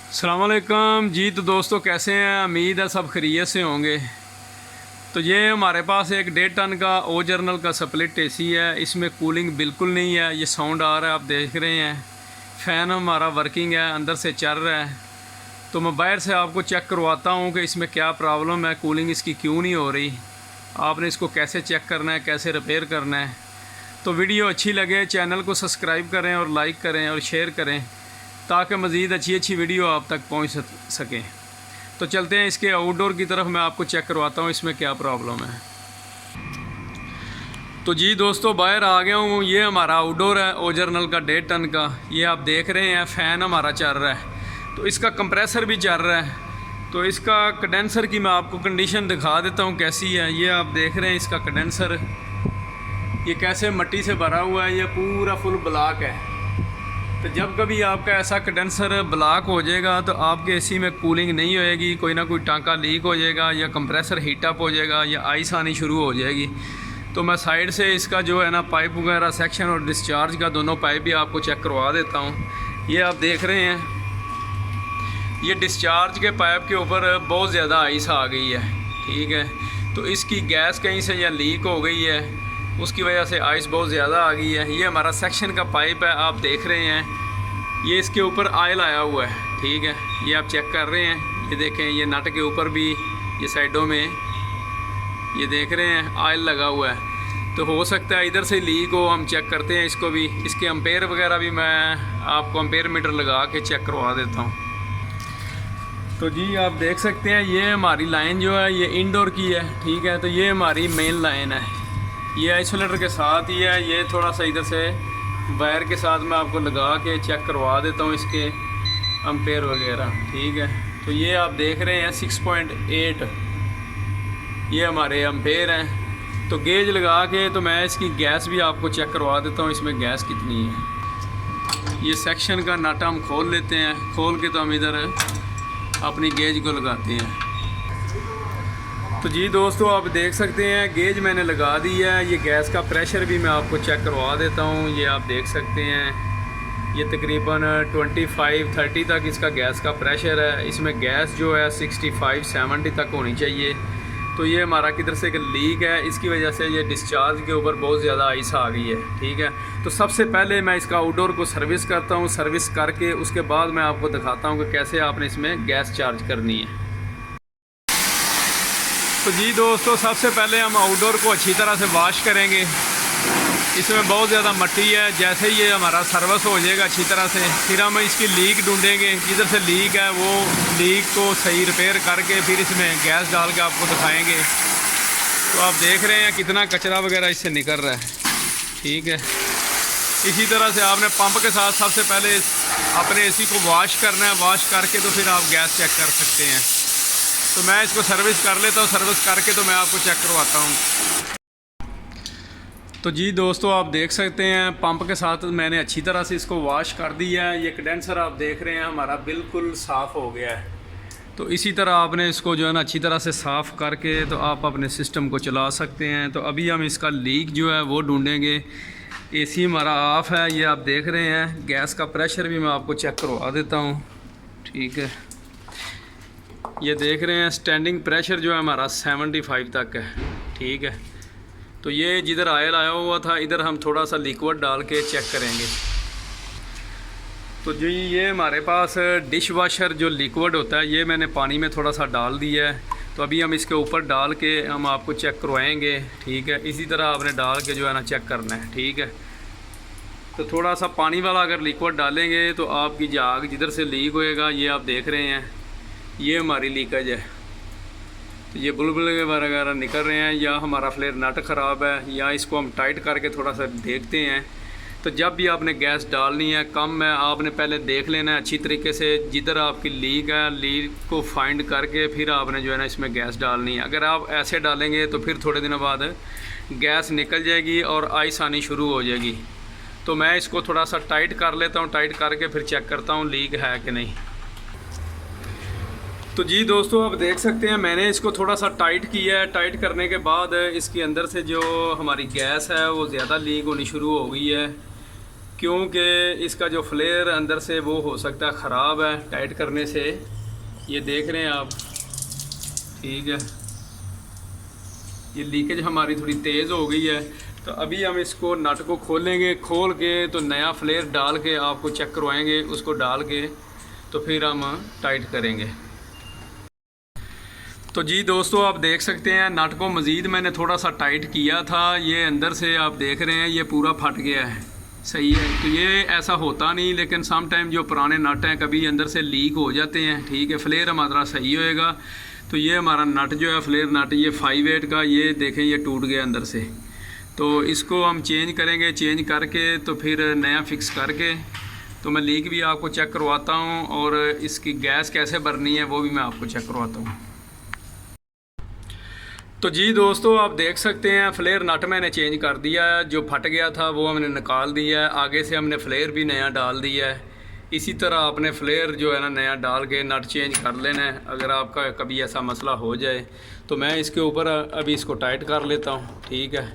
अस्सलाम वालेकुम जी। तो दोस्तों कैसे हैं? उम्मीद है सब खैरियत से होंगे। तो ये हमारे पास एक 1.5 टन का ओ जर्नल का स्प्लिट एसी है। इसमें कूलिंग बिल्कुल नहीं है। ये साउंड आ रहा है, आप देख रहे हैं। फ़ैन हमारा वर्किंग है, अंदर से चल रहा है। तो मैं बाहर से आपको चेक करवाता हूँ कि इसमें क्या प्रॉब्लम है, कूलिंग इसकी क्यों नहीं हो रही। आपने इसको कैसे चेक करना है, कैसे रिपेयर करना है। तो वीडियो अच्छी लगे चैनल को सब्सक्राइब करें और लाइक करें और शेयर करें ताकि मज़ीद अच्छी वीडियो आप तक पहुंच सकें। तो चलते हैं इसके आउटडोर की तरफ, मैं आपको चेक करवाता हूं इसमें क्या प्रॉब्लम है। तो जी दोस्तों बाहर आ गया हूं। ये हमारा आउटडोर है ओ जर्नल का 1.5 टन का। ये आप देख रहे हैं फ़ैन हमारा चल रहा है, तो इसका कंप्रेसर भी चल रहा है। तो इसका कंडेंसर की मैं आपको कंडीशन दिखा देता हूँ कैसी है। ये आप देख रहे हैं इसका कंडेंसर, ये कैसे मिट्टी से भरा हुआ है, ये पूरा फुल ब्लॉक है। तो जब कभी आपका ऐसा कंडेंसर ब्लॉक हो जाएगा तो आपके एसी में कूलिंग नहीं होएगी, कोई ना कोई टांका लीक हो जाएगा या कंप्रेसर हीटअप हो जाएगा या आइस आनी शुरू हो जाएगी। तो मैं साइड से इसका जो है ना पाइप वगैरह सेक्शन और डिस्चार्ज का दोनों पाइप भी आपको चेक करवा देता हूँ। ये आप देख रहे हैं, ये डिस्चार्ज के पाइप के ऊपर बहुत ज़्यादा आइस आ गई है, ठीक है। तो इसकी गैस कहीं से या लीक हो गई है, उसकी वजह से आइस बहुत ज़्यादा आ गई है। ये हमारा सेक्शन का पाइप है, आप देख रहे हैं। ये इसके ऊपर ऑयल आया हुआ है, ठीक है। ये आप चेक कर रहे हैं, ये देखें, ये नट के ऊपर भी, ये साइडों में ये देख रहे हैं ऑयल लगा हुआ है। तो हो सकता है इधर से लीक हो, हम चेक करते हैं इसको भी। इसके एम्पेयर वगैरह भी मैं आपको एम्पेयर मीटर लगा के चेक करवा देता हूँ। तो जी आप देख सकते हैं ये हमारी लाइन जो है ये इंडोर की है, ठीक है। तो ये हमारी मेन लाइन है, ये आइसोलेटर के साथ ही है। ये थोड़ा सा इधर से वायर के साथ मैं आपको लगा के चेक करवा देता हूँ इसके एम्पेयर वगैरह, ठीक है। तो ये आप देख रहे हैं 6.8 ये हमारे एम्पेयर हैं। तो गेज लगा के तो मैं इसकी गैस भी आपको चेक करवा देता हूँ, इसमें गैस कितनी है। ये सेक्शन का नट हम खोल लेते हैं, खोल के तो हम इधर अपनी गेज को लगाते हैं। तो जी दोस्तों आप देख सकते हैं गेज मैंने लगा दी है। ये गैस का प्रेशर भी मैं आपको चेक करवा देता हूँ। ये आप देख सकते हैं, ये तकरीबन 25-30 तक इसका गैस का प्रेशर है। इसमें गैस जो है 65-70 तक होनी चाहिए। तो ये हमारा किधर से लीक है, इसकी वजह से ये डिस्चार्ज के ऊपर बहुत ज़्यादा आइस आ गई है, ठीक है। तो सबसे पहले मैं इसका आउटडोर को सर्विस करता हूँ। सर्विस करके उसके बाद मैं आपको दिखाता हूँ कि कैसे आपने इसमें गैस चार्ज करनी है। तो जी दोस्तों सबसे पहले हम आउटडोर को अच्छी तरह से वॉश करेंगे। इसमें बहुत ज़्यादा मिट्टी है। जैसे ही ये हमारा सर्विस हो जाएगा अच्छी तरह से, फिर हम इसकी लीक ढूंढेंगे, किधर से लीक है, वो लीक को सही रिपेयर करके फिर इसमें गैस डाल के आपको दिखाएंगे। तो आप देख रहे हैं कितना कचरा वगैरह इससे निकल रहा है, ठीक है। इसी तरह से आपने पंप के साथ सबसे पहले अपने एसी को वॉश करना है। वॉश करके तो फिर आप गैस चेक कर सकते हैं। तो मैं इसको सर्विस कर लेता हूँ, सर्विस करके तो मैं आपको चेक करवाता हूँ। तो जी दोस्तों आप देख सकते हैं पंप के साथ मैंने अच्छी तरह से इसको वॉश कर दिया है। ये कंडेंसर आप देख रहे हैं हमारा बिल्कुल साफ़ हो गया है। तो इसी तरह आपने इसको जो है ना अच्छी तरह से साफ़ करके तो आप अपने सिस्टम को चला सकते हैं। तो अभी हम इसका लीक जो है वो ढूंढेंगे। एसी हमारा ऑफ़ है, ये आप देख रहे हैं। गैस का प्रेशर भी मैं आपको चेक करवा देता हूँ, ठीक है। ये देख रहे हैं स्टैंडिंग प्रेशर जो है हमारा 75 तक है, ठीक है। तो ये जिधर ऑयल आया हुआ था इधर हम थोड़ा सा लिक्विड डाल के चेक करेंगे। तो जी ये हमारे पास डिश वॉशर जो लिक्विड होता है ये मैंने पानी में थोड़ा सा डाल दिया है। तो अभी हम इसके ऊपर डाल के हम आपको चेक करवाएंगे, ठीक है। इसी तरह आपने डाल के जो है ना चेक करना है, ठीक है। तो थोड़ा सा पानी वाला अगर लिक्विड डालेंगे तो आपकी जाग जिधर से लीक होएगा, ये आप देख रहे हैं, ये हमारी लीकेज है। तो ये बुलबुले वगैरह निकल रहे हैं, या हमारा फ्लेयर नट ख़राब है, या इसको हम टाइट करके थोड़ा सा देखते हैं। तो जब भी आपने गैस डालनी है कम है, आपने पहले देख लेना है अच्छी तरीके से जिधर आपकी लीक है, लीक को फाइंड करके फिर आपने जो है ना इसमें गैस डालनी है। अगर आप ऐसे डालेंगे तो फिर थोड़े दिनों बाद गैस निकल जाएगी और आइस आनी शुरू हो जाएगी। तो मैं इसको थोड़ा सा टाइट कर लेता हूँ, टाइट करके फिर चेक करता हूँ लीक है कि नहीं। तो जी दोस्तों आप देख सकते हैं मैंने इसको थोड़ा सा टाइट किया है। टाइट करने के बाद इसके अंदर से जो हमारी गैस है वो ज़्यादा लीक होनी शुरू हो गई है। क्योंकि इसका जो फ्लेयर अंदर से वो हो सकता है ख़राब है टाइट करने से। ये देख रहे हैं आप, ठीक है, ये लीकेज हमारी थोड़ी तेज़ हो गई है। तो अभी हम इसको नट को खोलेंगे, खोल के तो नया फ्लेयर डाल के आपको चेक करवाएंगे, उसको डाल के तो फिर हम टाइट करेंगे। तो जी दोस्तों, आप देख सकते हैं नट को मज़ीद मैंने थोड़ा सा टाइट किया था, ये अंदर से आप देख रहे हैं ये पूरा फट गया है। सही है, तो ये ऐसा होता नहीं, लेकिन सम टाइम जो पुराने नट हैं कभी अंदर से लीक हो जाते हैं। ठीक है, फ्लेयर हमारा सही होएगा। तो ये हमारा नट जो है फ्लेयर नट, ये 5/8 का, ये देखें ये टूट गया अंदर से। तो इसको हम चेंज करेंगे, चेंज करके तो फिर नया फिक्स करके तो मैं लीक भी आपको चेक करवाता हूँ और इसकी गैस कैसे भरनी है वो भी मैं आपको चेक करवाता हूँ। तो जी दोस्तों, आप देख सकते हैं फ्लेयर नट मैंने चेंज कर दिया है, जो फट गया था वो हमने निकाल दिया है, आगे से हमने फ्लेयर भी नया डाल दिया है। इसी तरह आपने फ्लेयर जो है ना नया डाल के नट चेंज कर लेना है अगर आपका कभी ऐसा मसला हो जाए। तो मैं इसके ऊपर अभी इसको टाइट कर लेता हूँ। ठीक है,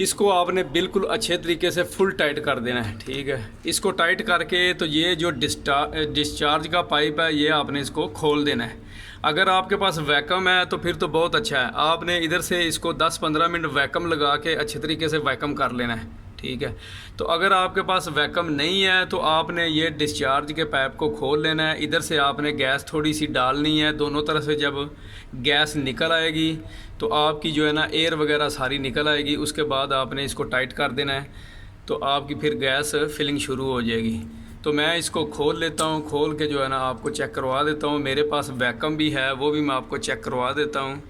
इसको आपने बिल्कुल अच्छे तरीके से फुल टाइट कर देना है। ठीक है, इसको टाइट करके तो ये जो डिस्चार्ज का पाइप है ये आपने इसको खोल देना है। अगर आपके पास वैक्यूम है तो फिर तो बहुत अच्छा है, आपने इधर से इसको 10-15 मिनट वैक्यूम लगा के अच्छे तरीके से वैक्यूम कर लेना है। ठीक है, तो अगर आपके पास वैक्यूम नहीं है तो आपने ये डिस्चार्ज के पाइप को खोल लेना है। इधर से आपने गैस थोड़ी सी डालनी है, दोनों तरफ से जब गैस निकल आएगी तो आपकी जो है ना एयर वगैरह सारी निकल आएगी। उसके बाद आपने इसको टाइट कर देना है तो आपकी फिर गैस फिलिंग शुरू हो जाएगी। तो मैं इसको खोल लेता हूँ, खोल के जो है ना आपको चेक करवा देता हूँ। मेरे पास वैक्यूम भी है, वो भी मैं आपको चेक करवा देता हूँ।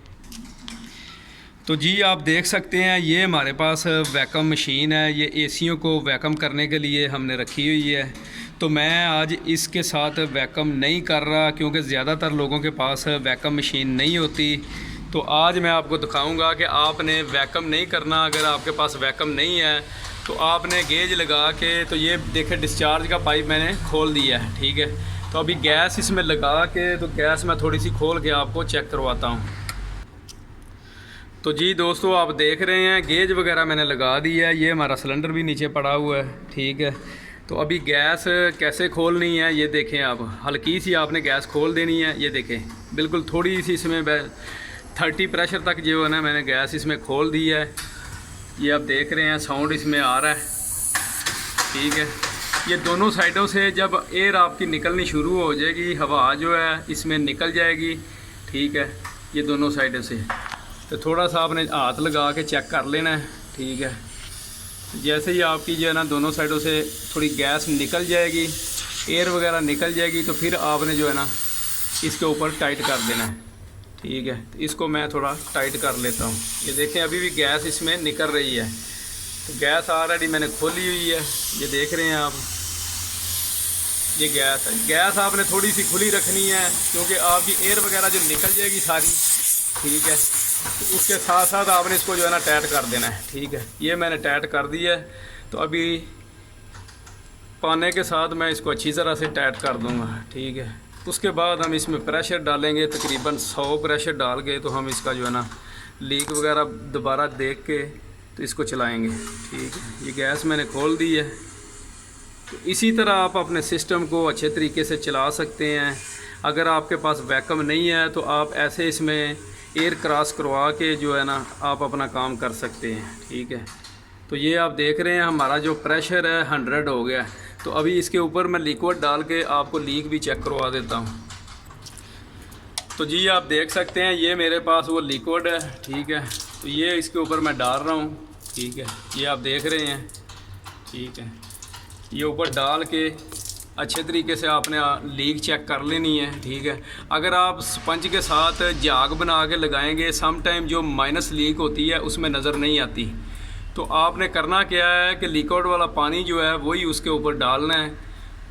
तो जी आप देख सकते हैं ये हमारे पास वैक्यूम मशीन है, ये एसियों को वैक्यूम करने के लिए हमने रखी हुई है। तो मैं आज इसके साथ वैक्यूम नहीं कर रहा क्योंकि ज़्यादातर लोगों के पास वैक्यूम मशीन नहीं होती। तो आज मैं आपको दिखाऊंगा कि आपने वैक्यूम नहीं करना। अगर आपके पास वैक्यूम नहीं है तो आपने गेज लगा के, तो ये देखें डिस्चार्ज का पाइप मैंने खोल दिया है। ठीक है, तो अभी गैस इसमें लगा के तो गैस मैं थोड़ी सी खोल के आपको चेक करवाता हूँ। तो जी दोस्तों, आप देख रहे हैं गेज वगैरह मैंने लगा दी है, ये हमारा सिलेंडर भी नीचे पड़ा हुआ है। ठीक है, तो अभी गैस कैसे खोलनी है ये देखें आप, हल्की सी आपने गैस खोल देनी है। ये देखें बिल्कुल थोड़ी सी इसमें 30 प्रेशर तक जो है ना मैंने गैस इसमें खोल दी है। ये आप देख रहे हैं साउंड इसमें आ रहा है। ठीक है, ये दोनों साइडों से जब एयर आपकी निकलनी शुरू हो जाएगी, हवा जो है इसमें निकल जाएगी। ठीक है, ये दोनों साइडों से तो थोड़ा सा आपने हाथ लगा के चेक कर लेना है। ठीक है, जैसे ही आपकी जो है ना दोनों साइडों से थोड़ी गैस निकल जाएगी, एयर वगैरह निकल जाएगी, तो फिर आपने जो है ना इसके ऊपर टाइट कर देना है। ठीक है, तो इसको मैं थोड़ा टाइट कर लेता हूँ। ये देखें अभी भी गैस इसमें निकल रही है, तो गैस ऑलरेडी मैंने खोली हुई है। ये देख रहे हैं आप, ये गैस है। गैस आपने थोड़ी सी खुली रखनी है क्योंकि आपकी एयर वगैरह जो निकल जाएगी सारी। ठीक है, तो उसके साथ साथ आपने इसको जो है ना टाइट कर देना है। ठीक है, ये मैंने टाइट कर दिया है। तो अभी पाने के साथ मैं इसको अच्छी तरह से टाइट कर दूँगा। ठीक है, उसके बाद हम इसमें प्रेशर डालेंगे, तकरीबन 100 प्रेशर डाल के तो हम इसका जो है ना लीक वगैरह दोबारा देख के तो इसको चलाएंगे। ठीक है, ये गैस मैंने खोल दी है। तो इसी तरह आप अपने सिस्टम को अच्छे तरीके से चला सकते हैं। अगर आपके पास वैक्यूम नहीं है तो आप ऐसे इसमें एयर क्रॉस करवा के जो है ना आप अपना काम कर सकते हैं। ठीक है, तो ये आप देख रहे हैं हमारा जो प्रेशर है 100 हो गया है। तो अभी इसके ऊपर मैं लिक्विड डाल के आपको लीक भी चेक करवा देता हूँ। तो जी आप देख सकते हैं ये मेरे पास वो लिक्विड है। ठीक है, तो ये इसके ऊपर मैं डाल रहा हूँ। ठीक है, ये आप देख रहे हैं। ठीक है, ये ऊपर डाल के अच्छे तरीके से आपने लीक चेक कर लेनी है। ठीक है, अगर आप स्पंज के साथ झाग बना के लगाएंगे, सम टाइम जो माइनस लीक होती है उसमें नज़र नहीं आती। तो आपने करना क्या है कि लिक्विड वाला पानी जो है वही उसके ऊपर डालना है,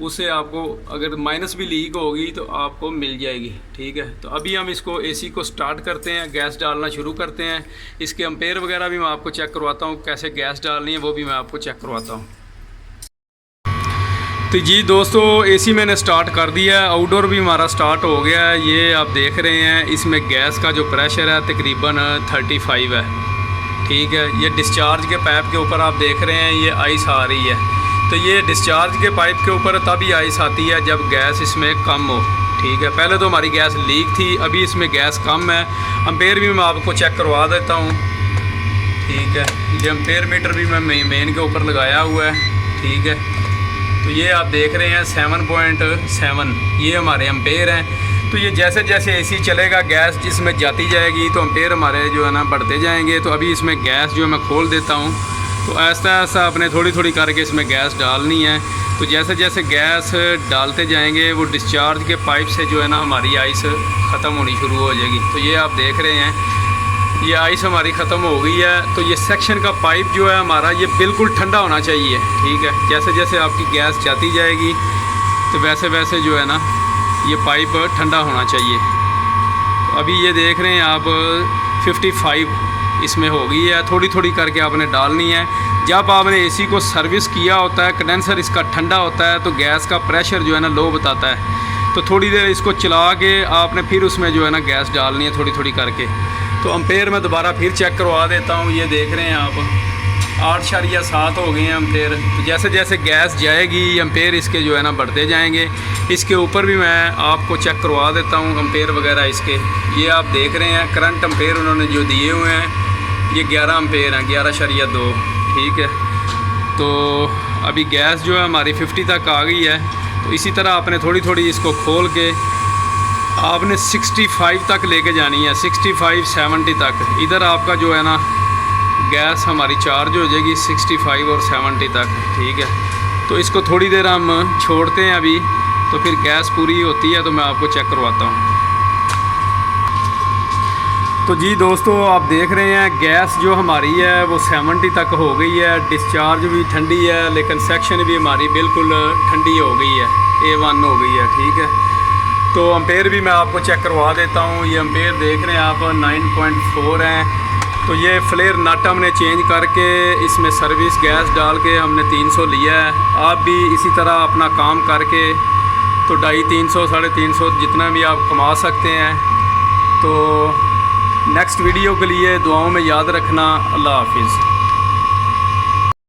उससे आपको अगर माइनस भी लीक होगी तो आपको मिल जाएगी। ठीक है, तो अभी हम इसको एसी को स्टार्ट करते हैं, गैस डालना शुरू करते हैं। इसके एम्पेयर वगैरह भी मैं आपको चेक करवाता हूँ, कैसे गैस डालनी है वो भी मैं आपको चेक करवाता हूँ। तो जी दोस्तों, एसी मैंने स्टार्ट कर दिया है, आउटडोर भी हमारा स्टार्ट हो गया है। ये आप देख रहे हैं इसमें गैस का जो प्रेशर है तकरीबन 35 है। ठीक है, ये डिस्चार्ज के पाइप के ऊपर आप देख रहे हैं ये आइस आ रही है। तो ये डिस्चार्ज के पाइप के ऊपर तभी आइस आती है जब गैस इसमें कम हो। ठीक है, पहले तो हमारी गैस लीक थी, अभी इसमें गैस कम है। एम्पेयर भी मैं आपको चेक करवा देता हूँ। ठीक है, ये एम्पेयर मीटर भी मैं मेन के ऊपर लगाया हुआ है। ठीक है, तो ये आप देख रहे हैं 7.7 ये हमारे एम्पेयर हैं। तो ये जैसे जैसे एसी चलेगा गैस जिसमें जाती जाएगी तो एम्पेयर हमारे जो है ना बढ़ते जाएंगे। तो अभी इसमें गैस जो मैं खोल देता हूँ, तो ऐसा ऐसा अपने थोड़ी थोड़ी करके इसमें गैस डालनी है। तो जैसे जैसे गैस डालते जाएंगे वो डिस्चार्ज के पाइप से जो है ना हमारी आइस ख़त्म होनी शुरू हो जाएगी। तो ये आप देख रहे हैं ये आइस हमारी ख़त्म हो गई है। तो ये सेक्शन का पाइप जो है हमारा ये बिल्कुल ठंडा होना चाहिए। ठीक है, जैसे जैसे आपकी गैस जाती जाएगी तो वैसे वैसे जो है ना ये पाइप ठंडा होना चाहिए। तो अभी ये देख रहे हैं आप 55 इसमें हो गई है। थोड़ी थोड़ी करके आपने डालनी है। जब आपने एसी को सर्विस किया होता है, कंडेंसर इसका ठंडा होता है तो गैस का प्रेशर जो है ना लो बताता है। तो थोड़ी देर इसको चला के आपने फिर उसमें जो है ना गैस डालनी है थोड़ी थोड़ी करके। तो एम्पेयर मैं दोबारा फिर चेक करवा देता हूँ। ये देख रहे हैं आप 8.7 हो गए हैं एम्पेयर। तो जैसे जैसे गैस जाएगी एम्पेयर इसके जो है ना बढ़ते जाएंगे। इसके ऊपर भी मैं आपको चेक करवा देता हूँ एम्पेयर वगैरह इसके। ये आप देख रहे हैं करंट एम्पेयर उन्होंने जो दिए हुए हैं ये 11 एम्पेयर हैं, 11.2। ठीक है, तो अभी गैस जो है हमारी 50 तक आ गई है। तो इसी तरह आपने थोड़ी थोड़ी इसको खोल के आपने 65 तक लेके जानी है, 65-70 तक। इधर आपका जो है ना गैस हमारी चार्ज हो जाएगी 65 और 70 तक। ठीक है, तो इसको थोड़ी देर हम छोड़ते हैं अभी, तो फिर गैस पूरी होती है तो मैं आपको चेक करवाता हूँ। तो जी दोस्तों आप देख रहे हैं गैस जो हमारी है वो 70 तक हो गई है। डिस्चार्ज भी ठंडी है लेकिन सेक्शन भी हमारी बिल्कुल ठंडी हो गई है, A1 हो गई है। ठीक है, तो एम्पेयर भी मैं आपको चेक करवा देता हूँ। ये एम्पेयर देख रहे हैं आप 9.4 हैं। तो ये फ्लेयर नट हमने चेंज करके इसमें सर्विस गैस डाल के हमने 300 लिया है। आप भी इसी तरह अपना काम करके तो 250, 350 जितना भी आप कमा सकते हैं। तो नेक्स्ट वीडियो के लिए दुआओं में याद रखना। अल्लाह हाफिज़।